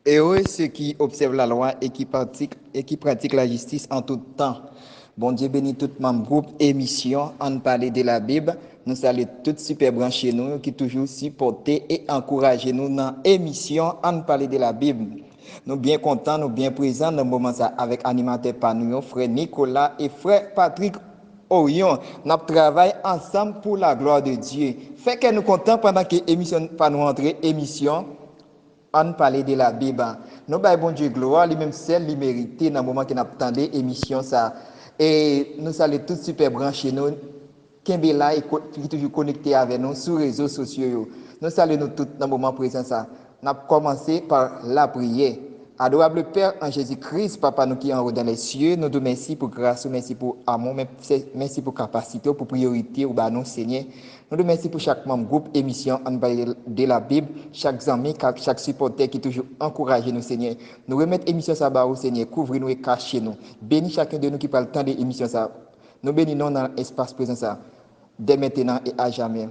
Heureux ceux qui observent la loi et qui pratiquent la justice en tout temps. Bon Dieu bénit tout membre groupe émission en parler de la Bible. Nous saluons toutes super branchés nous qui toujours supporter et encourager nous dans l'émission en parler de la Bible. Nous bien contents, nous bien présents dans le moment ça avec animateur Panouillon, frère Nicolas et frère Patrick Orion. Nous travaillons ensemble pour la gloire de Dieu. Fait que nous contents pendant que l'émission pas nous entrer émission on parler de la Bible. Nous baillons bon Dieu gloire, lui-même seul, lui mérité dans le moment qu'on attendait émission ça. Et nous saluons tous super branchés nous, qui là et qui toujours connecté avec nous sur les réseaux sociaux. Nous saluons nous tous dans le moment présent ça. Nous avons commencé par la prière. Adorable Père en Jésus-Christ, Papa nous qui en haut dans les cieux, nous te merci pour grâce, merci pour amour, merci pour capacité, pour priorité, ou bah non Seigneur. Nous te merci pour chaque membre groupe, émission en de la Bible, chaque ami, chaque supporter qui toujours encourage nous Seigneur. Nous remettons émission ça bas au Seigneur, couvrir nous et cacher nous. Bénis chacun de nous qui parle tant d'émission ça. Nous bénissons dans l'espace présent ça, dès maintenant et à jamais.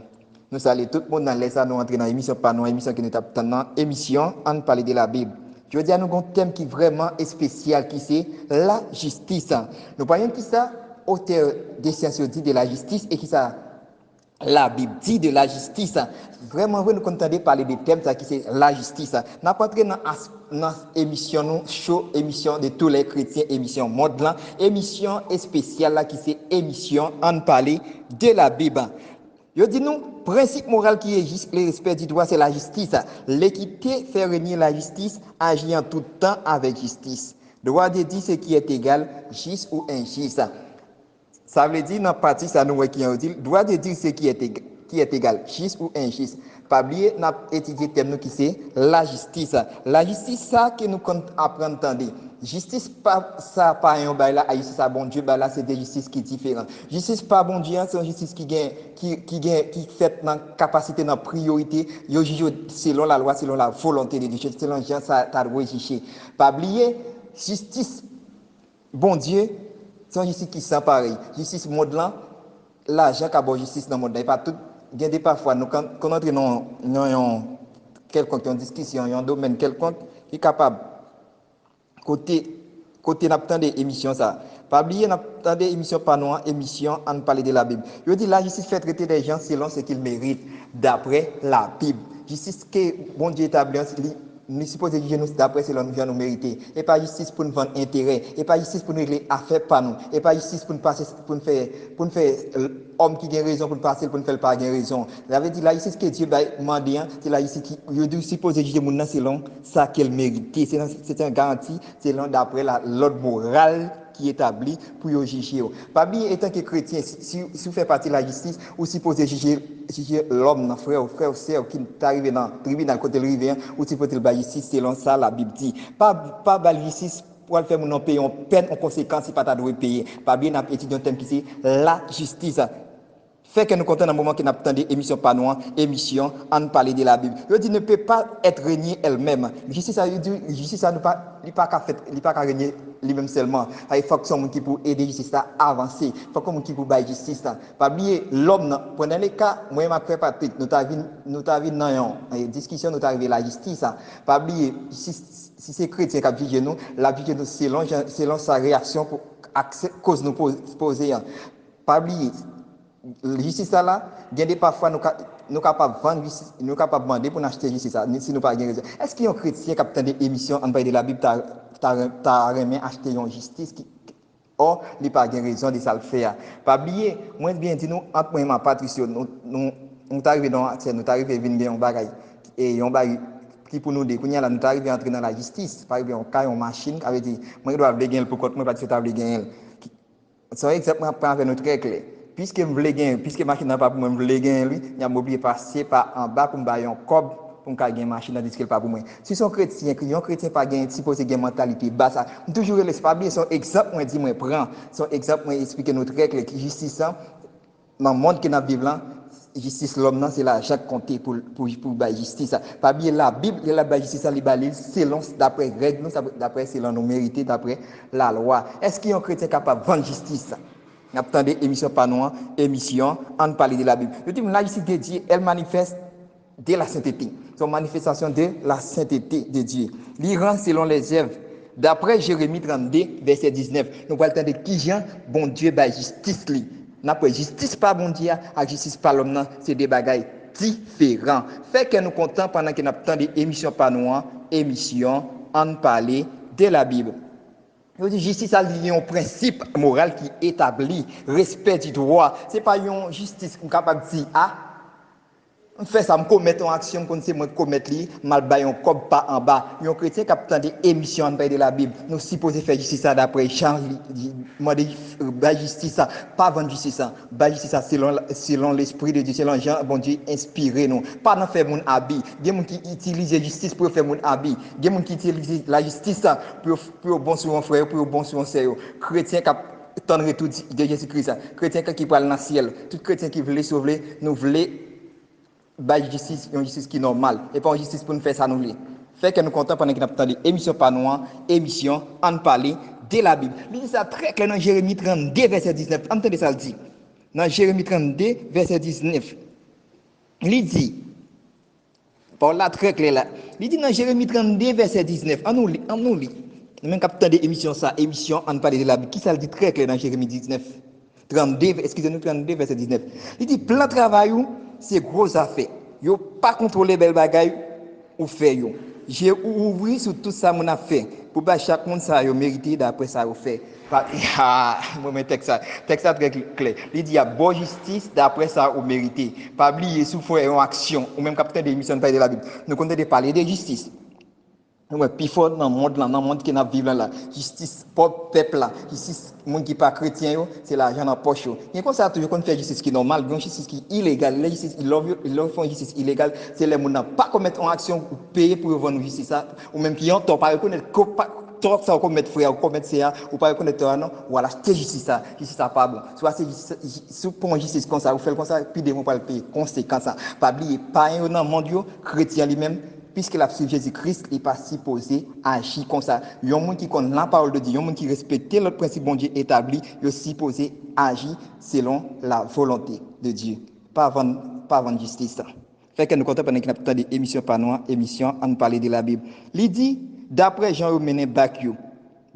Nous saluons tout le monde dans les nous entrer dans l'émission, pas nous, émission qui nous attend, émission en parler de la Bible. Je veux dire, nous avons un thème qui est vraiment spécial, qui c'est la justice. Nous voyons qui ça, auteur des sciences dit de la justice, et qui ça, la Bible dit de la justice. Vraiment, nous entendons parler de thème qui c'est la justice. Nous avons entré dans l'émission, show, émission de tous les chrétiens, émission mode là, émission spéciale là, qui c'est émission en parler de la Bible. Je dis nous, principe moral qui est le respect du droit, c'est la justice. L'équité fait régner la justice, agit en tout temps avec justice. Droit de dire ce qui est égal, juste ou injuste. Ça veut dire, dans la partie, ça nous qui dit, droit de dire ce qui est égal, juste ou injuste. Pas oublier, nous avons étudié le thème qui c'est la justice. La justice, ça que nous apprenons à entendre. Justice, pas ça, pas un bail là, justice, ça, bon Dieu, là, c'est des justices qui sont différentes. Justice, pas bon Dieu, c'est une justice qui fait dans capacité, dans priorité, yo juge selon la loi, selon la volonté de Dieu, selon Jean, ça, t'as le juger. Pas oublier, justice, bon Dieu, c'est une justice qui sont pareil. Justice monde là, l'argent qu'a bon justice dans le monde là, pas tout, il y a des parfois, nous, quand on entre dans quelconque discussion, un domaine quelconque, qui est capable côté n'attend des émissions ça pas oublier n'attend des émissions pas noires émission en parler de la Bible je dis la justice fait traiter les gens selon ce qu'ils méritent d'après la Bible justice que bon Dieu établit nous supposons juger nous d'après selon nous mériter et pas justice pour nous vendre intérêt et pas justice pour nous régler affaires pas nous et pas justice pour nous passer pour nous faire homme qui a raison pour nous passer pour nous faire pas raison ça veut dire la justice que Dieu va demander c'est la justice qui je suppose juger mon selon ça qu'elle mérite c'est une garantie selon d'après l'ordre moral qui est établi pour juger. Pas bien étant que chrétien, si vous faites partie de la justice, vous supposez juger l'homme, frère ou sœur qui est arrivé dans le tribunal côté le rivière, ou supposez la justice selon ça la Bible dit. Pas la justice pour le faire mon payer en peine en conséquence si pas ta doit payer. Pas bien n'a étudié un thème qui c'est la justice. Fait que nous comptons dans le moment qu'on a entendu émission pas noire, émission en parler de la Bible. Je dis ne peut pas être régnée elle-même. Justice ça veut dire justice ça ne pas qu'à fait, il pas qu'à régner lui-même seulement. Il faut que someone qui pour aider justice à avancer. Il faut que qui pour bailler justice ça. Pas oublier l'homme prenez les cas moi et ma frère Patrick nous t'avons dans une discussion nous arrivé la justice ça. Pas oublier si c'est chrétien qui a jugé nous, la juge nous selon sa réaction pour cause nous poser. Pas oublier justice là, il y a des parfois nous capables de vendre justice, nous capables de demander pour acheter justice ça, si nous pas raison. Est-ce qu'il y a un chrétien qui a des émissions en bas de la Bible t'as remis acheter une justice qui or il pas raison de ça le faire. Pas oublier, moi bien dit nous entre moi et ma Patricio nous arrivé dans nous arrivé venir un bagage et un bagage qui pour nous dire qu'on là nous arrivé entrer dans la justice, par exemple on caille une machine qui avait dit moi je dois gagner pour compte moi pas de gagner. C'est exactement pas avec notre clair. Puisque je voulais gagner, puisque la machine n'a pas pour moi, je voulais gagner lui, il a oublié passer par en bas pour me bailler un cob pour me gagner une machine, tandis qu'elle pas pour moi. Si son chrétien, un chrétien pas gagner, si pose une mentalité basse, ça, toujours laisse pas bien son exemple, moi dit moi prend, son exemple moi expliquer notre règle qui justice dans le monde que nous vivons là, justice l'homme c'est là chaque compté pour justice pas bien la Bible la justice ça les selon d'après règle d'après selon nos mérités d'après la loi est-ce qu'il y a un chrétien capable de vendre justice nous attendons émission pas noire émission on parler de la Bible je dis la justice de Dieu elle manifeste de la sainteté sont manifestation de la sainteté de Dieu. L'Iran selon les œuvres. D'après Jérémie 32, verset 19, nous allons entendre qui Jean, bon Dieu, bah justice li. N'après justice pas bon Dieu, avec justice pas l'homme, c'est des bagailles différents. Fait que nous comptons pendant que nous avons des émissions par nous, émissions, en parler de la Bible. La justice a un principe moral qui établit respect du droit. Ce n'est pas une justice qui est capable de dire ah, on fait ça, on commet une action, on sait moi commettre li, mal bay on cob pas en bas. Un chrétien qui a des émissions en de la Bible, nous supposons faire justice ça d'après Jean, moi de justice ça, pas vendre justice ça, justice ça selon l'esprit de Dieu, selon Jean, bon Dieu inspiré nous. Pas dans faire mon habit, des gens qui utilisent justice pour faire mon habit, des gens qui utilisent la justice ça pour bon sur un frère, pour bon sur un sœur. Chrétien qui tendre tout de Jésus-Christ, chrétien qui parle dans le ciel, tout chrétien qui veut sauver, nous voulons justice, une justice qui est normale, et pas une justice pour nous faire ça nous voulons. Fait que nous comptons pendant que nous avons émission par nous, émission, en parler de la Bible. Il dit ça très clair dans Jérémie 32, verset 19. Entendez ça le dit. Dans Jérémie 32, verset 19. Il dit, par là très clair là. Il dit dans Jérémie 32, verset 19. On nous lit. Nous même captons des émissions ça, émission, en parler de la Bible. Qui ça le dit très clair dans Jérémie 19? 32, excusez-nous, 32, verset 19. Il dit, plan travail, c'est gros affaire. Yo pas contrôler belle bagaille ou faire yo. J'ai ouvert sur tout ça mon affaire pour pas chaque monde ça yo mérité d'après ça yo fait. Moi mais texte ça très clair. Il dit y a bonne justice d'après ça ou mérité. Pas oublier sous faire une action ou même capitaine d'émission de la Bible. Nous comptons de parler de justice. Ouais, puis fort dans le monde qui n'a vivre là, justice pour peuple là, justice monde qui pas chrétien yo, c'est l'argent dans poche yo. Et comme ça toujours qu'on fait justice qui est normale, une justice qui est illégale, la justice ils font justice illégale, c'est les monde n'a pas commettre une action ou payer pour vendre justice ça ou même qui ont tort pas reconnaître tort ça commettre frère ou commettre ça ou pas reconnaître non, voilà, c'est justice ça pas bon. Soit c'est justice pour une justice comme ça, ou faire comme ça puis des gens pas le payer conséquence ça. Pas oublier pas un dans monde yo, chrétien lui-même puisque la suite Jésus-Christ n'est pas supposé agir comme ça. Il y a un monde qui connaît la parole de Dieu, il y a un monde qui respecte le principe bon Dieu établi, il est supposé agir selon la volonté de Dieu, pas avant justice. Fait que nous comptons pendant qu'il y a des émissions par nous, émissions, on parler de la Bible. Il dit, d'après Jean nous mène back you.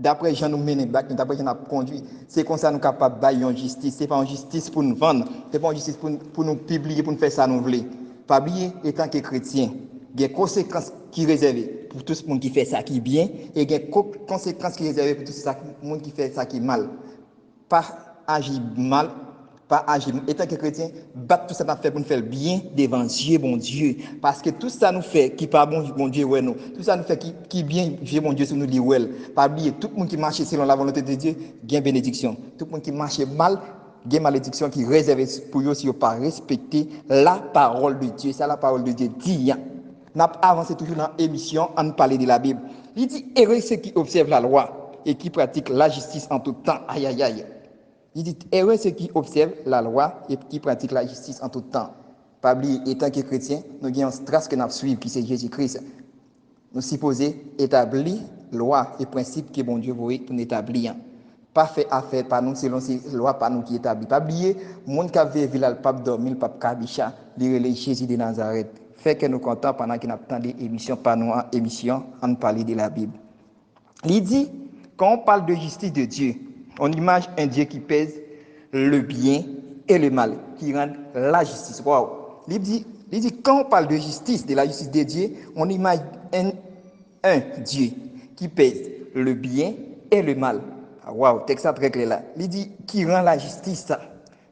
D'après Jean nous mène back, d'après Jean a conduit, c'est comme ça nous sommes capables de faire une justice. Ce n'est pas une justice pour nous vendre, ce n'est pas une justice pour nous publier, pour nous faire ça nous voulons. Pas oublier, étant que chrétien, il y a des conséquences qui sont réservées pour tout le monde qui fait ça qui est bien et il y a des conséquences qui sont réservées pour tout le monde qui fait ça qui est mal. Pas agir mal, pas agir. Étant que chrétien, battre tout ça nous fait pour nous faire bien devant Dieu, bon Dieu. Parce que tout ça nous fait qui pas bon Dieu, ouais, nous. Tout ça nous fait qui bien, Dieu, bon Dieu, si nous dit ouais. Pas oublier, tout le monde qui marche selon la volonté de Dieu, gagne bénédiction. Tout le monde qui marche mal, il y a une malédiction qui est réservée pour eux si ils n'ont pas respecté la parole de Dieu. C'est la parole de Dieu dit. Nous avons avancé toujours dans l'émission en parler de la Bible. Il dit, heureux ceux qui observent la loi et qui pratiquent la justice en tout temps. Aïe, aïe, aïe. Il dit, heureux ceux qui observent la loi et qui pratiquent la justice en tout temps. Pas oublier, étant que chrétiens, nous avons une trace que nous suivons, qui c'est Jésus-Christ. Nous supposons établir loi et principes que bon Dieu veut pour nous établir. Pas fait affaire par nous selon ces lois par nous qui établit. Pas oublier, le monde qui a vécu le pape dormir, le pape Kabicha, le Jésus de Nazareth. Fait que nous comptons pendant qu'il y a tant d'émissions par nous, émissions, on parle de la Bible. Il dit, quand on parle de justice de Dieu, on imagine un Dieu qui pèse le bien et le mal, qui rend la justice. Wow. Il dit, quand on parle de justice, de la justice de Dieu, on imagine un Dieu qui pèse le bien et le mal. Wow, texte très clair là. Il dit, qui rend la justice.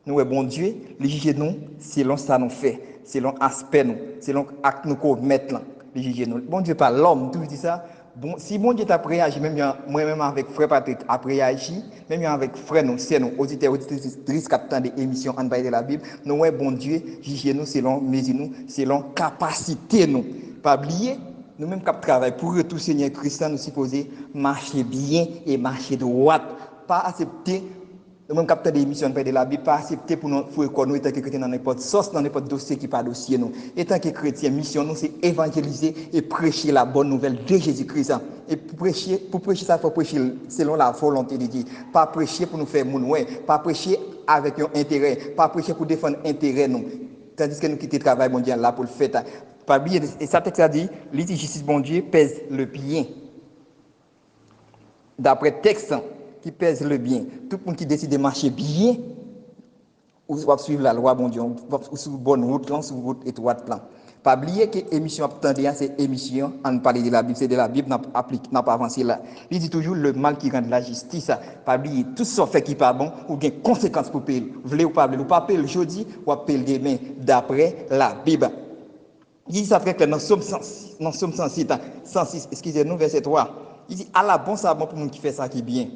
Nous, bon Dieu, il juge nous selon ça nous fait. Selon l'aspect, selon l'acte nous commettons, les juger nous. Bon Dieu, pas l'homme, tout dit ça. Bon, si bon Dieu t'a réagi, même moi-même avec frère Patrick, après réagi, même avec frère nous, c'est nous, auditeurs, auditrices, capteurs des émissions en bas de la Bible, nous, bon Dieu, juger nous selon mesure nous, selon capacité nous. Pas oublier, nous-mêmes qui travaillons pour tout Seigneur Christ, nous supposons marcher bien et marcher droit. Pas accepter. Nous-mêmes, capteurs des émissions de la Bible, pas accepter pour nous faire qu'on étant que chrétien dans n'importe sauce, dans n'importe dossier qui pas dossier nous. Étant que chrétien, mission nous, c'est évangéliser et prêcher la bonne nouvelle de Jésus-Christ. Et pour prêcher ça, il faut prêcher selon la volonté de Dieu. Pas prêcher pour nous faire mounouer, pas prêcher avec un intérêt, pas prêcher pour défendre intérêt nous. Tandis que nous quittons le travail mondial là pour le faire. Pas oublier, et ça texte a dit, l'idée justice bon Dieu pèse le bien. D'après texte qui pèse le bien, tout le monde qui décide de marcher bien, ou va suivre la loi bon Dieu, ou sur bonne route là, sur route étroite là. Pas oublier que l'émission attendue, c'est émission, on parle de la Bible, c'est de la Bible, n'a pas avancé là. Il dit toujours le mal qui rend la justice. Pas oublier tout ce fait qui pas bon, ou bien conséquences pour payer. Vous voulez ou pas payer aujourd'hui, ou pas payer demain, d'après la Bible. Il dit ça frère que dans Somme 106, excusez-nous, verset 3. Il dit à la bonne ça bon pour monde qui fait ça qui bien.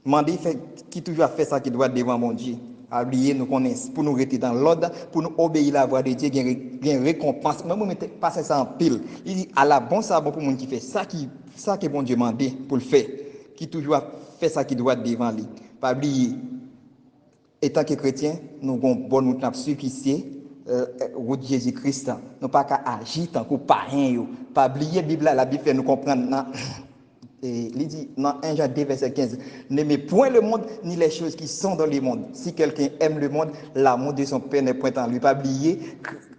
Mandé fait qui toujours fait ça qui doit devant mon Dieu. À oublier nous connaissons pour nous rester dans l'ordre, pour nous obéir la voix de Dieu, il y a une récompense. Même si nous passer ça en pile. Il dit à la bonne ça bon pour monde qui fait ça que bon Dieu mandé pour le faire, qui toujours fait ça qui doit devant lui. Pas oublier étant que chrétien, nous avons une bonne route là-dessus qui c'est route de Jésus-Christ. Nous pas qu'à agir tant que païen. Pas oublier la Bible fait nous comprendre. Et il dit dans 1 Jean 2, verset 15, n'aimez point le monde ni les choses qui sont dans le monde. Si quelqu'un aime le monde, l'amour de son Père n'est point en lui. Pas oublier,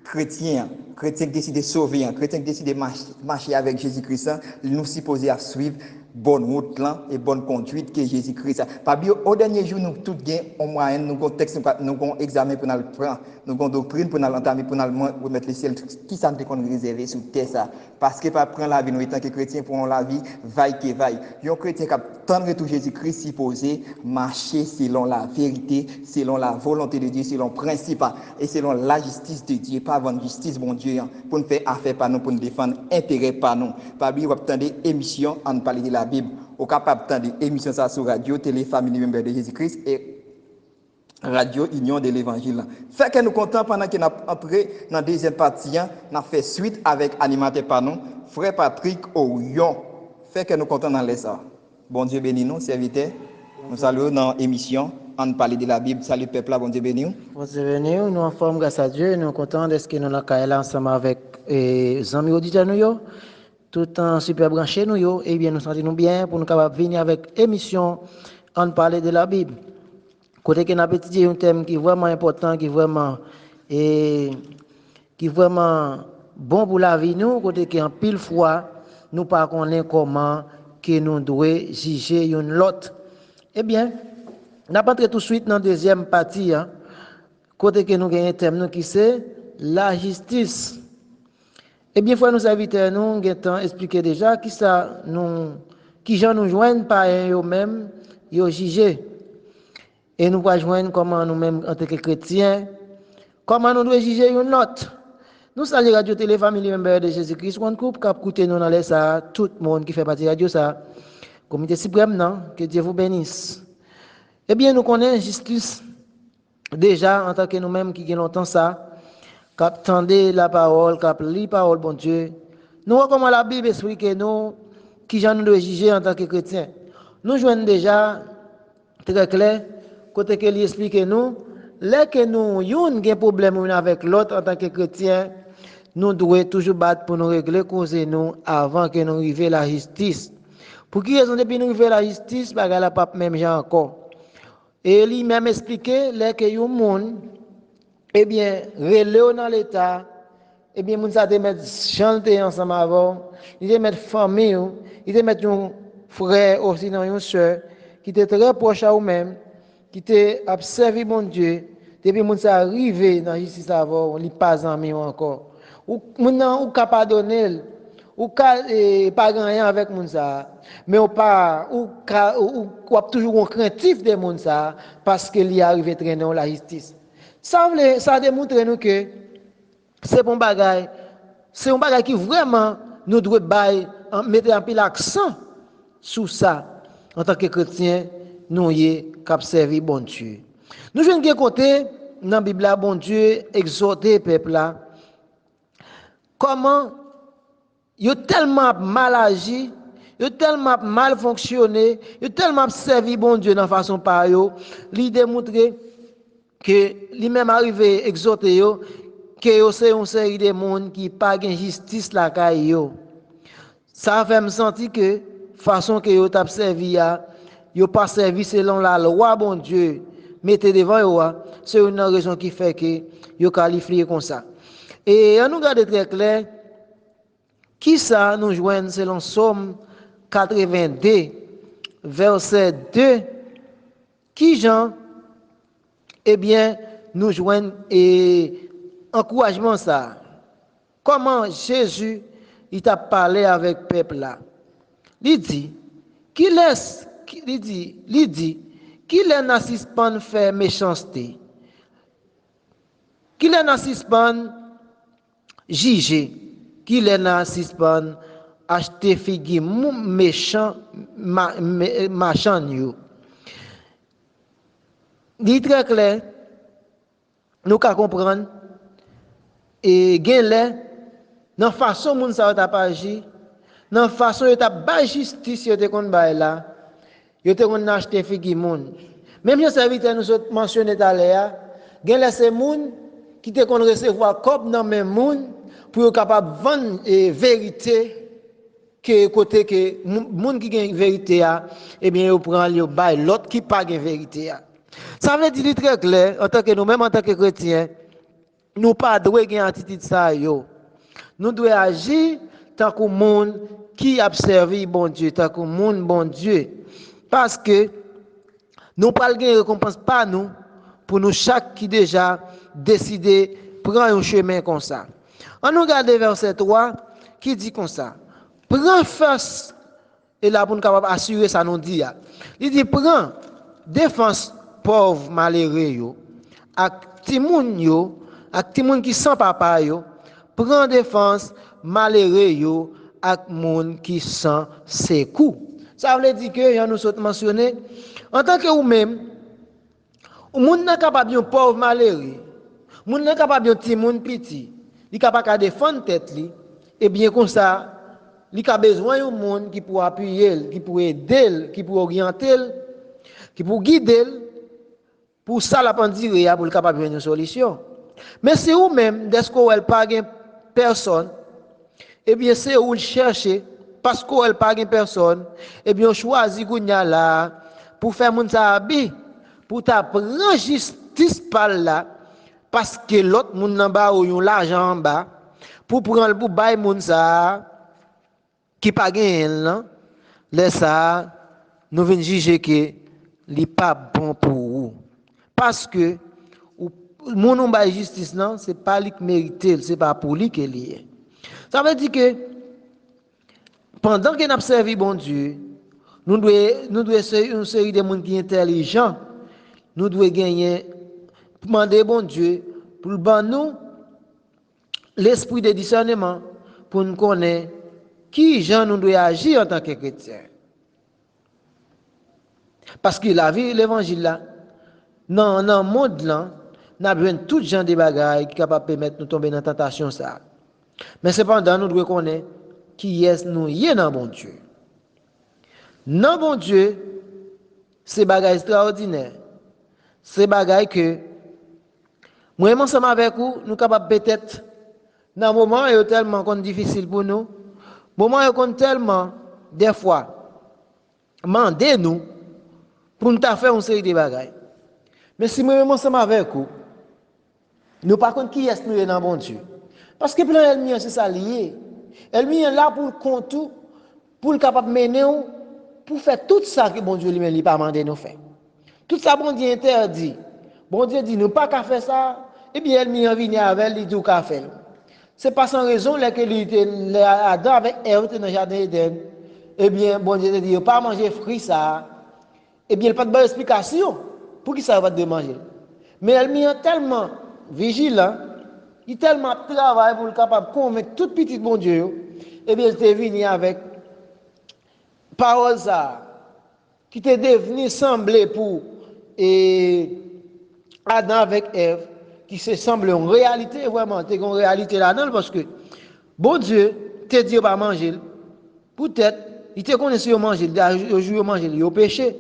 chrétien qui décide de sauver, chrétien qui décide de marcher avec Jésus-Christ, nous supposons à suivre bonne route là et bonne conduite que Jésus-Christ. Pas oublier, au dernier jour, nous tous gain en moyenne, nous avons texte, nous avons examen pour nous prendre, nous avons doctrine pour nous entamer, pour nous mettre le ciel. Qui ça nous réserver sur terre ça? Parce que pas prendre la vie, nous étant que chrétiens pour la vie, vaille que vaille. Un chrétien qui tendre tout Jésus-Christ supposé marcher selon la vérité, selon la volonté de Dieu, selon le principe et selon la justice de Dieu, pas avant justice, mon Dieu, pour nous faire affaire par nous, pour nous défendre intérêt par nous. Pas oublier, vous attendez émission, on parle de la Bible, au capable d'attendre émission ça sur radio, télé, famille membre de Jésus-Christ et Radio Union de l'Évangile. Fait que nous comptons pendant qu'on a entré dans la deuxième partie, on a fait suite avec animateur par nous, frère Patrick Orion. Fait que nous comptons dans les ça. Bon Dieu bénis nous, serviteurs. Nous saluons dans l'émission. On parle de la Bible. Salut peuple, bon Dieu bénis nous. Bon Dieu bénis nous. Nous en forme grâce à Dieu. Nous sommes contents de ce que nous avons là ensemble avec les amis auditeurs nous. Tout en super branché nous. Et bien nous sentons bien pour nous capables venir avec émission. On parle de la Bible. Côté que nous avons étudié un thème qui est vraiment important, qui est vraiment bon pour la vie nous. Côté que en pile fois nous ne connaissons pas comment que nous devons juger une l'autre. Eh bien, nous allons entrer tout de suite dans la deuxième partie. Côté que nous avons un thème qui c'est la justice. Eh bien, frères, nous invitons nous avons expliqué déjà qui gens nous joignent par eux-mêmes, ils jugent. Et nous allons joindre comment nous-mêmes en tant que chrétiens, comment nous devons juger une autre. Nous saluons Radio Télé Famille Member de Jésus-Christ, un groupe qui a écouté nous dans les ça, tout le monde qui fait partie de Radio ça, comité suprême, non, que Dieu vous bénisse. Eh bien, nous connaissons justice déjà en tant que nous-mêmes qui avons longtemps ça, qui attendons la parole, qui lit la parole, bon Dieu. Nous voyons comment la Bible explique nous qui nous devons juger en tant que chrétiens. Nous jouons déjà très clair, côté que lui explique nous, là que nous avons un problème avec l'autre en tant que chrétiens, nous devons toujours battre pour nous régler causer nous avant que nous arrivions à la justice. Pour qui raison depuis nous arrivions à la justice, bagarre la pape même gens encore. Et lui même expliqué là que un monde eh bien relé dans l'état, eh bien moun ça te mettre chanter ensemble avant, il te mettre famille, il te mettre un frère aussi dans une sœur qui était très proche à vous-même, qui te observé mon Dieu, depuis moun ça arrivé dans justice avant, il pas en mieux encore. Ou maintenant ou capable donner ou pas rien avec moun ça mais ou pas ou toujours un craintif de moun ça parce que il arrivé traîner la justice ça démontre nous que c'est bon bagage c'est un bagage qui vraiment nous doit mettre un peu l'accent sur ça en tant que chrétien nous y cap servir bon Dieu nous jouons de côté dans la Bible bon Dieu exhorter peuple là comment ils ont tellement mal agi, ils ont tellement mal fonctionné, ils ont tellement servi bon Dieu dans façon par eux, lui démontrer que lui-même arrivé exhorter yo que c'est une série de monde qui pas gain justice la caille yo. Ça fait me sentir que façon que yo t'a servi a, yo pas servi selon la loi bon Dieu, mettez devant yo, c'est une raison qui fait que yo qualifié comme ça. Et on nous regarde très clair, qui ça nous joignent selon Somme 82, verset 2, qui Jean, eh bien, nous joignent et encouragement ça. Comment Jésus, il t'a parlé avec le peuple là. Il dit, qui laisse, il dit, qui les n'assiste pas faire méchanceté, qui les n'assiste pas juger, qui les n'assiste pas acheter figi méchant, machin yo. Il est très clair, nous qu'à comprendre, et gain dans façon moun sa t'a pas agi, dans façon yo t'a ba justice yo te kon bay là, yo te kon acheter figi moun. Même yo serviteur nous autres mentionné tout à l'heure, gain là c'est moun qui te kon recevoir comme dans même moun pour yo capable vendre vérité que côté que moun qui gagne vérité a, eh bien yo prend yo bay l'autre qui pas gagne vérité a. Ça veut dire très clair en tant que nous même en tant que chrétiens, nous pas doit gagner attitude ça yo. Nous devons agir tant que monde qui a servi bon Dieu, tant que monde bon Dieu. Parce que nous pas gagner récompense pas nous pour nous chaque qui déjà décidé prendre un chemin comme ça. On nous regarde verset 3 qui dit comme ça. Prends force et là pour nous capable assurer ça nous dit. Il dit prends défense pauvre malheureux yo ak ti moun yo ak ti moun qui sans papa yo, prend défense malheureux yo ak moun qui sans secours. Ça veut dire que nous sommes mentionné en tant que ou même moun n'a capable de pauvre malheureux, moun n'a capable de ti moun petit, il capable de défendre tête li, et bien comme ça, il a besoin d'un monde qui pour appuyer, qui pour aider, qui pour orienter, qui pour guider, pour ça la pandire pour capable de une solution. Mais c'est ou même dès qu'elle pas personne, eh bien c'est où le chercher parce qu'elle pas personne, eh bien on choisit gounya là pour faire moun sa abi, pour ta prendre justice par là parce que l'autre moun en bas ou yon l'argent en bas pour prendre pour bail moun sa qui pas gagne là, laisse ça nous venons juger que li pas bon pour vous parce que mon on bail justice non c'est pas lui qui mérite, c'est pas pour lui qu'il est. Ça veut dire que pendant que nous servi bon Dieu, nous devons ser une série de monde qui intelligent, nous devons gagner demander bon Dieu pour nous l'esprit de discernement pour nous connaître qui gens nous devons agir en tant que chrétiens. Parce que la vie l'évangile là dans le monde là, nous avons besoin de tout genre de bagailles qui sont capables de permettre de nous tomber dans la tentation ça. Mais cependant nous devons connaître qui est nous y est dans bon Dieu. Dans bon Dieu, c'est bagaille extraordinaire. C'est bagaille que moi ensemble avec vous, nous capables peut-être dans moment est tellement difficile pour nous. Moment est tellement des fois demander nous pour nous faire une série de bagailles. Mais si moi ensemble avec vous, nous par contre qui est nous dans bon Dieu. Parce que plan ennemi c'est ça lié. Ennemi est là pour le compte pour le capable mener pour faire tout ça que bon Dieu lui-même lui pas mandé nous faire. Tout ça bon Dieu interdit. Bon Dieu dit nous pas qu'à faire ça, et bien ennemi vient avec lui dit qu'à faire. C'est pas sans raison là que lui était Adam avec Ève dans le jardin d'Éden. Eh bien bon Dieu dit pas manger fruit ça. Eh bien il pas de bonne explication pour qui ça va de manger. Mais ennemi est tellement vigilant, il tellement travaille pour le capable de convaincre tout petit bon Dieu. Eh bien il est venu avec parole ça qui était devenu semblé pour Adam avec Ève qui se semble en réalité vraiment c'est une réalité là-dedans parce que bon Dieu te dit pas manger peut-être il te connaît si manger le jour manger le péché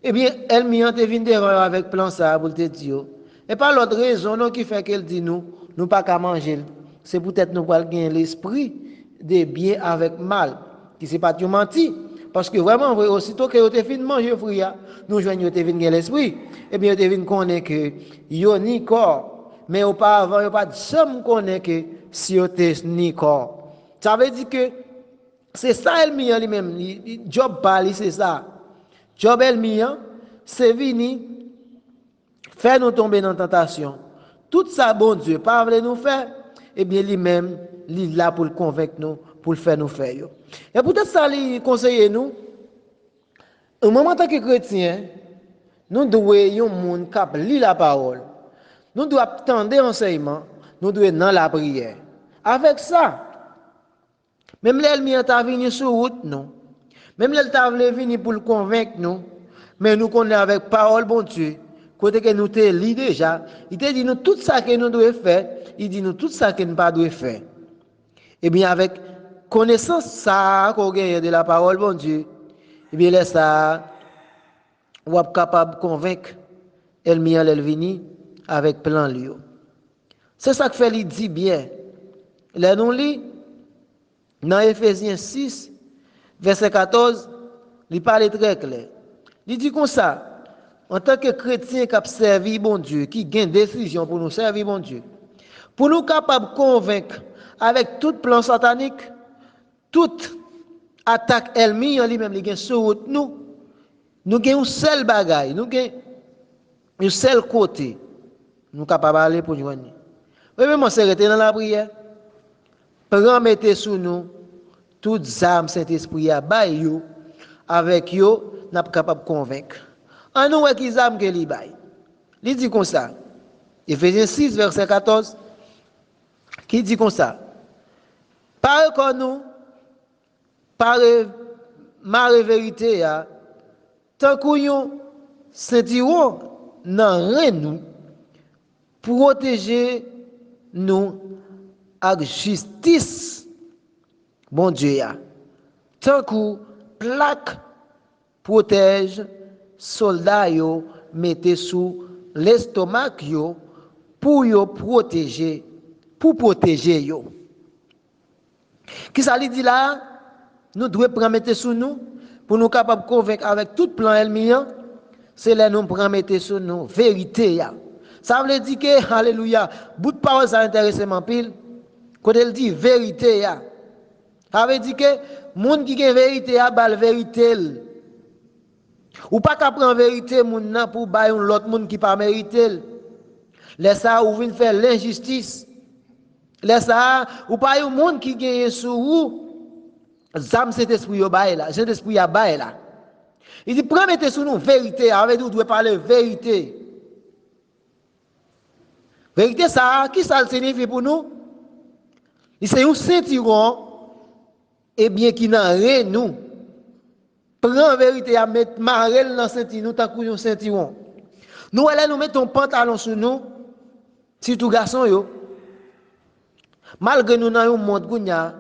eh bien elle m'y te vinn d'erreur avec plan ça pour te dire et pas l'autre raison non qui fait qu'elle dit nous pas qu'à manger c'est peut-être nous pas gagner l'esprit de bien avec mal qui c'est pas tu menti. Parce que vraiment, aussitôt que vous avez fini de manger fruit, nous joignons te vinn l'esprit, et bien vous avez connaître que yo ni corps, mais auparavant, yo pas jamais connaît que si yo te ni corps. Ça veut dire que c'est ça Elmian lui-même, Job parle, c'est ça. Job Elmian, c'est vini faire nous tomber dans la tentation. Tout ça, bon Dieu, pas voulu nous faire, eh bien lui-même, il est là pour le convaincre nous, pour le faire nous faire. Et peut-être ça, il conseille nous, au moment en tant que chrétien, nous devons un monde qui lit la parole. Nous devons attendre l'enseignement, nous devons dans la prière. Avec ça, même l'ennemi est venu sur route, nous. Même l'ennemi est venu pour le convaincre, nous. Mais nous connaissons avec parole, bon Dieu, côté que nous te lit déjà, il te dit nous tout ça que nous devons faire, il dit nous tout ça que nous ne devons pas faire. Et bien avec connaissance ça qu'on gagne de la parole, bon Dieu, et bien là ça, on est capable de convaincre l'ennemi est venu avec plan lui. C'est ça que fait il dit bien. Là nous lit dans Éphésiens 6 verset 14, il parle très clair. Il dit comme ça, en tant que chrétien qui a servi bon Dieu, qui gagne décision pour nous servir bon Dieu, pour nous capables de convaincre avec tout plan satanique, toute attaque ennemi en lui-même, il gagne sur route nous avons un seul bagaille, nous avons un seul côté, nous capables d'aller pour joindre. Oui, mais moi, c'est dans la prière. Remettez sous nous toutes âmes Saint-Esprit à bail avec yo, nous sommes capables de convaincre. En nous, qui âmes que li bail. Il dit comme ça. Éphésiens 6, verset 14, qui dit comme ça. Par comme nous, par ma vérité, tant que nous sentirons dans rien nous, protéger nous avec justice, bon Dieu. Tant que plaque protège soldats yo mettez sous l'estomac yo pour yo protéger yo. Qui ça lui dit là? Nous devons prendre mettre sous nous pour nous capables de convaincre avec tout plan ennemi. C'est là nous prendre mettre sous nous vérité. Ça veut dire que alléluia, bout de parole ça intéresse mon pile. Quand elle dit vérité ça veut dire que monde qui a vérité a bal vérité. Ou pas qu'à prendre vérité moun nan pour bailler l'autre monde qui pas mérité. Laisse ça ou vinn faire l'injustice. Laisse ça ou pas un monde qui gagne sous ou zam cet esprit yo bail là, cet esprit a bail là. Il dit prends mettez sous nous vérité, avec nous doit parler vérité. Vérité ça qui ça signifie pour nous? C'est un ceinturon et bien qui n'a rien nous. Prends vérité à mettre marel dans ceinture nous tant que un ceinturon. Nous allons nous mettre un pantalon sur nous, si tout garçon yo. Malgré nous dans un monde gounya,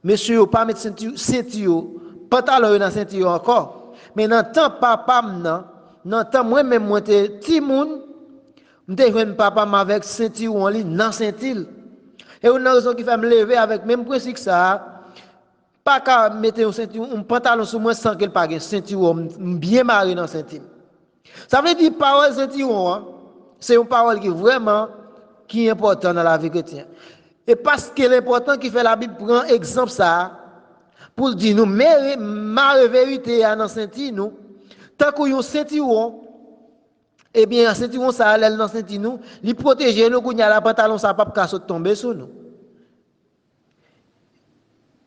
monsieur pas mettre ceinture, pantalon dans ceinture encore. Mais dans temps papa dans temps moi même moi petit monde, m'te joine papa avec ceinture en li dans ceinture. Et une raison qui fait me lever avec même principe ça, pas qu'à mettre un pantalon sur moi sans qu'elle pas ceinture bien marré dans ceinture. Ça veut dire parole ceinture, c'est une parole qui vraiment qui est importante dans la vie chrétienne. Et parce que l'important qui fait la Bible prend exemple ça pour dire nous ma vérité dans ceinture nous tant qu'on ceinture eh bien ceinture ça allait dans ceinture nous li protéger nous qu'on y a la pantalon ça pas casser tomber sur nous.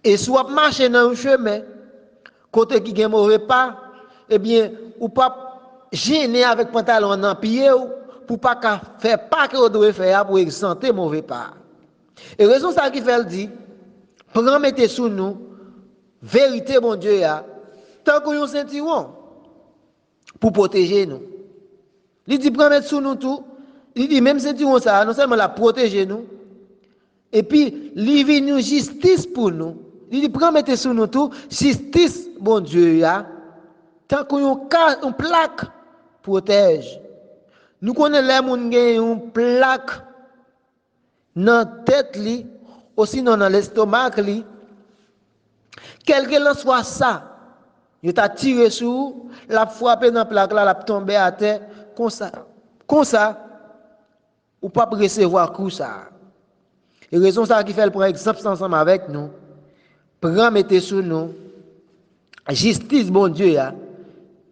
Et soit marcher dans un chemin côté qui gagne mauvais pas eh bien ou pas gêner avec pantalon dans pied pour pas faire pas que vous devez faire pour exempter mauvais pas. Et raison ça qui fait le dit prends mettez sous nous vérité mon Dieu tant qu'on ceinturon pour protéger nous. Il dit prends mettre sous nous tout, il dit même ceinturon ça non seulement la protéger nous et puis il vient nous justice pour nous. Il dit prends mettre sous nous tout justice bon Dieu tant qu'on une plaque protège. Nous connaissons les gens qui ont une plaque dans la tête, aussi dans l'estomac. Quel que soit ça, il t'a tiré sur, l'a frappé dans la plaque, là, l'a tombé à terre, comme ça. ou pas recevoir coup ça. Et raison ça qui fait le prend exemple ensemble avec nous, prend mettez sous nous justice bon Dieu ya,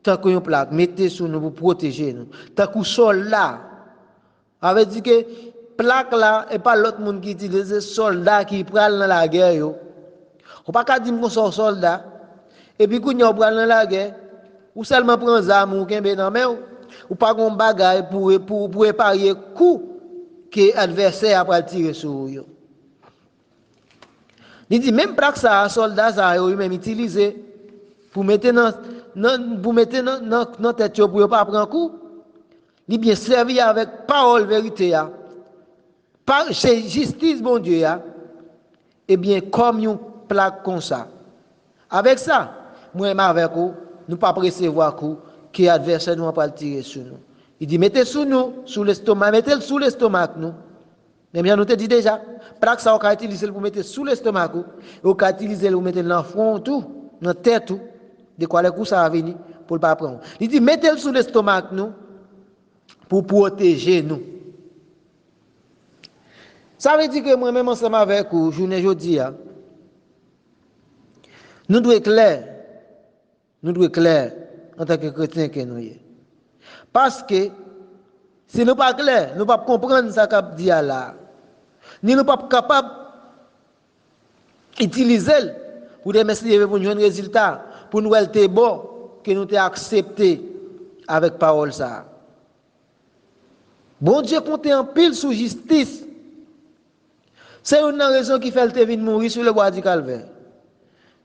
tant que une plaque mettez sous nous pour protéger nous. Tant que soldat avait dit que plaque là et pas l'autre monde qui utilise soldat qui pral dans la guerre yo. On pas qu'à dire qu'on sont soldat et puis qu'on y pral dans la guerre ou seulement prendre arme ou kembe dans main ou pas gon bagaille pour épargner coup que adversaire après tirer sur yo. Il dit même plaque ça soldat ça yo même utiliser pour mettre dans tête pour pas prendre coup. Il bien servi avec parole vérité ya. Par justice bon Dieu ya. Eh bien comme une plaque comme ça. Avec ça, moi avec vous, nous pas recevoir coup que adversaire nous pas tirer sur nous. Il dit mettez sous nous, sous l'estomac, mettez sous l'estomac nous. Mais bien nous te dit déjà, plaque ça on peut utiliser pour mettre sous l'estomac ou on peut utiliser pour mettre dans le front tout, dans la tête tout. De quoi les coups ça va venir pour le pas prendre. Il dit mettez sous l'estomac nous pour protéger nous. Ça veut dire que moi-même ensemble avec vous, journée aujourd'hui, nous devons être clairs en tant que chrétiens que nous sommes. Parce que si nous ne sommes pas clairs, nous ne pouvons pas comprendre ce qu'il dit là. Ni nous ne sommes pas capables d'utiliser pour démontrer pour nous un résultat, pour nous être bon, que nous avons accepté avec parole ça. Bon Dieu compte en pile sous justice. C'est une raison qui fait le venir mourir sur le bois du calvaire.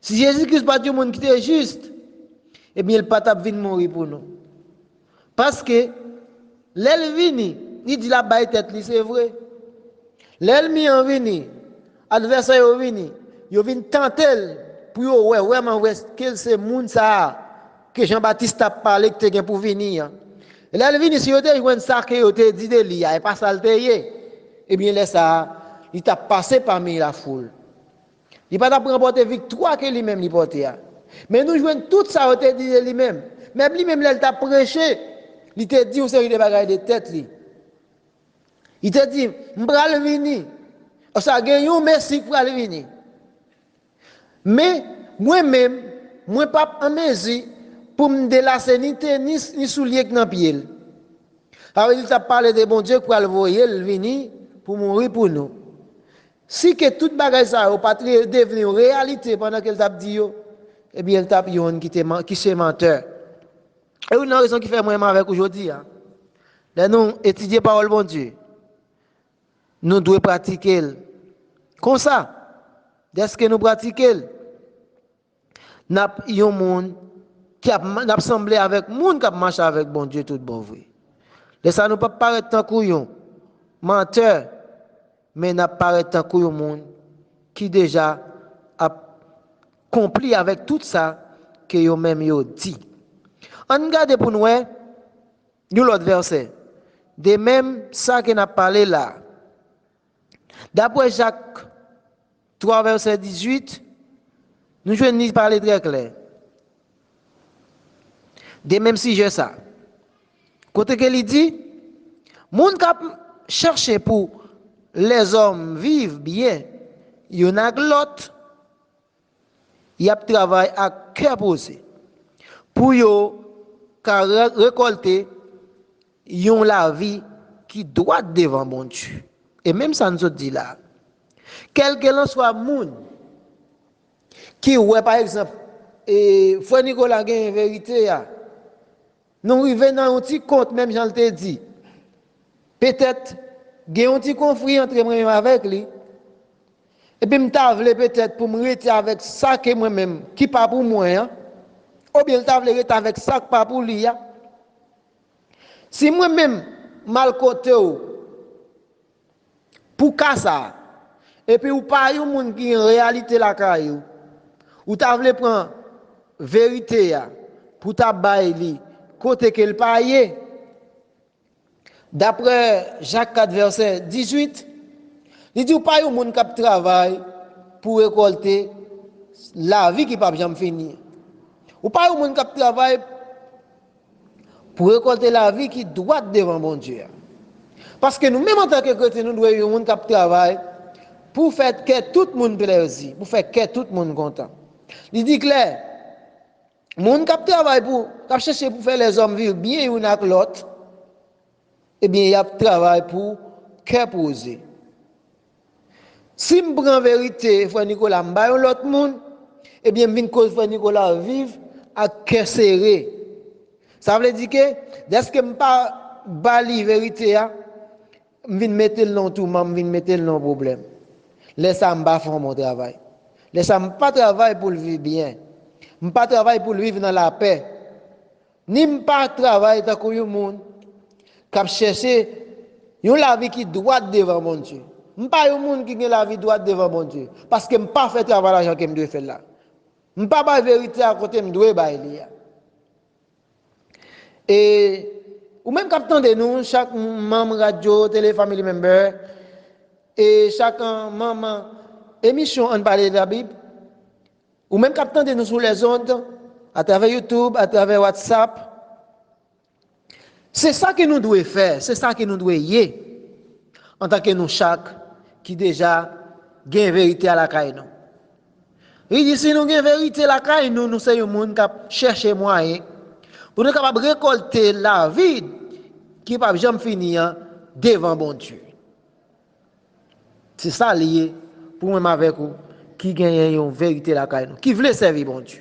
Si Jésus-Christ pas du monde qui était juste, eh bien il pas venir mourir pour nous. Parce que l'ennemi, il dit la baille tête, c'est vrai. L'ennemi en vini, adversaire en vini, il vient tenter pour ouais vraiment quel c'est monde ça que Jean-Baptiste a parlé que tu pour venir. Et là, il vient si il y ça que il dit de lui, et pas ça le eh bien laisse ça, il t'a passé parmi la foule. Il pas remporter victoire que lui-même il portait. Mais nous jouons tout ça au dit de lui-même. Même lui-même il t'a prêché, il t'a dit une série de bagages de tête lui. Il t'a dit m'bral venir. Ça gagne un merci pour aller venir. Mais moi-même, moi pas en mesure pour me délasser ni tennis ni soulier dans pied. Alors il t'a parlé de bon Dieu pour le voyer venir pour mourir pour nous. Si que toute bagaille ça au pas devenir réalité pendant qu'elle t'a dit eh bien elle t'a yon qui c'est menteur. Et une raison qui fait moi avec aujourd'hui là nous étudier parole bon Dieu. Nous devons pratiquer comme ça. Dès que nous pratiquons, nous avons un monde qui a assemblé avec monde qui a marché avec bon Dieu tout bon vrai. Et ça ne peut pas paraître tant couillon, menteur, mais n'a paraît tant couillon monde qui déjà a accompli avec tout ça que yo même yo dit. On regarde pour nous l'autre verset. De même ça que n'a parlé là. D'après Jacques 3 verset 18, nous jouons parler très clair. De même si j'ai ça. Côté que il dit, moun k'ap chercher pour les hommes vivent bien, il y en a l'autre, il y a travail à cœur posé. Pour yo récolter yon la vie qui doit devant mon Dieu. Et même ça nous dit là, quel que soit moun qui ouais par exemple et frère Nicolas a une vérité ya. Nous arrivons dans un petit compte même Jean le dit. Peut-être il y a un petit conflit entre moi et avec lui. Et puis m'ta vle peut-être pour me rester avec ça que moi-même qui pas pour moi hein. Ou bien m'ta vle rester avec ça qui pas pour lui. Si moi-même mal côté pour ça et puis ou pas un monde qui en réalité la caillou ou ta vle prendre vérité ya pour ta bail li côté qu'elle paye d'après Jacques 4 verset 18 il dit ou pas un monde qui travaille pour récolter la vie qui pas jamais finir ou pas un monde qui travaille pour récolter la vie qui doit devant bon Dieu Parce que nous, même en tant que chrétiens, nous devons un monde qui travaille pour faire que tout le monde plaisir, pour faire que tout le monde content. Il dit clair, le monde qui travaille pour chercher pour faire les hommes vivre bien une avec l'autre, eh bien, il a travail pour cœur posé. Si je prends vérité, frère Nicolas, je vais l'autre monde, eh bien, je cause frère Nicolas vivre à cœur serré. Ça veut dire que, dès que je ne pas bali vérité, je vais mettre le nom tout, je vais mettre le nom problème. Laissez-moi pas faire mon travail. Laissez-moi pas travailler pour le vivre bien. Je ne pas travailler pour le vivre dans la paix. Ni pas travailler dans le monde qui cherche la vie qui doit devant mon Dieu. Je ne pas un monde qui a la vie droite devant mon Dieu. Parce que je ne pas fait travail l'argent que je dois faire là. Je ne pas la vérité à côté, je dois faire là. Et ou même quand de nous, chaque membre radio, télé, family member, et chaque membre émission on parle de la Bible, ou même quand de nous sur les ondes, à travers YouTube, à travers WhatsApp, c'est ça que nous devons faire, c'est ça que nous devons y en tant que nous chaque qui déjà gagne vérité à la caille nous. Il dit si nous gagne vérité à la caille nous sommes un monde qui cherche moyen pour nous capable récolter la vie qui va jamais finir devant bon Dieu. C'est ça lié pour moi avec vous qui gagne une vérité à la caille nous, qui veut servir bon Dieu.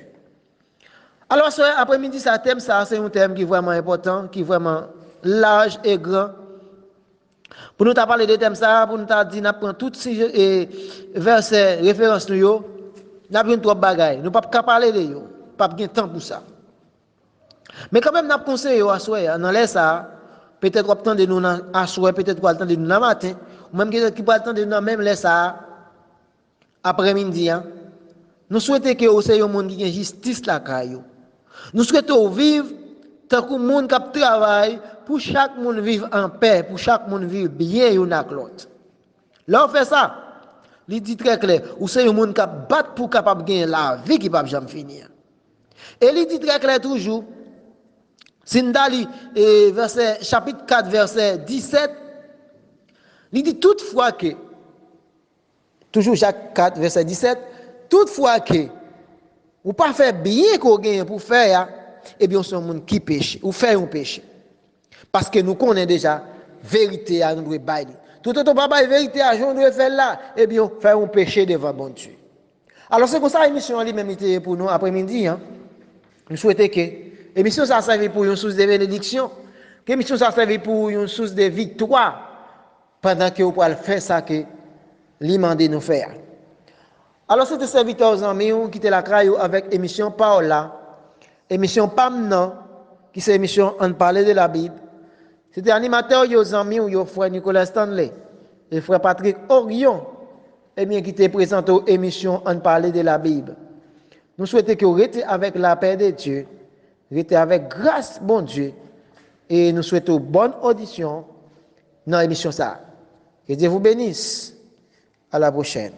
Alors après-midi ça thème ça c'est un thème qui est vraiment important, qui est vraiment large et grand. Pour nous parler de thème ça, pour nous dire n'a prend tout ces versets référence nous yo, n'a pris trop bagaille, nous pas parler de yo, pas gain temps pour ça. Mais quand même n'a conseillé à soir dans les ça, peut-être qu'on attend de nous à soir, peut-être qu'on attend de nous dans matin, ou même qui peut attendre de nous même les ça après-midi. Nous souhaitons que c'est un monde qui a justice la caillou. Nous souhaitons vivre tant que le monde qui travaille pour chaque monde vivre en paix, pour chaque monde vivre bien une avec l'autre. Là, on fait ça. Il dit très clair, ou c'est un monde qui bat pour capable gagner la vie qui ne va jamais finir. Et il dit très clair toujours, Sindali, verset, chapitre 4, verset 17, il dit toutefois que, toujours Jacques 4, verset 17, toutefois que, ou pas faire bien qu'on gagne pour faire, eh bien, c'est un monde qui péche, ou fait un péché. Parce que nous connaissons déjà vérité à nous devons bailler. Tout autant pas bailler vérité à nous devons faire là, eh bien, faire un péché devant bon Dieu. Alors, c'est comme ça l'émission en lui-même pour nous après-midi. Hein. Nous souhaitons que l'émission ça serve pour une source de bénédiction, que l'émission ça serve pour une source de victoire, pendant que vous pouvez faire ça que l'imandé nous faire. Alors, c'était serviteur aux amis qui étaient la crayo avec l'émission Paola, émission Pamnan, qui c'est l'émission On parlait de la Bible. C'était animateur aux amis ou frère Nicolas Stanley et frère Patrick Orion, eh bien, qui était présenté aux émissions On parlait de la Bible. Nous souhaitons que vous restiez avec la paix de Dieu, restez avec grâce, bon Dieu, et nous souhaitons bonne audition dans l'émission ça. Que Dieu vous bénisse. À la prochaine.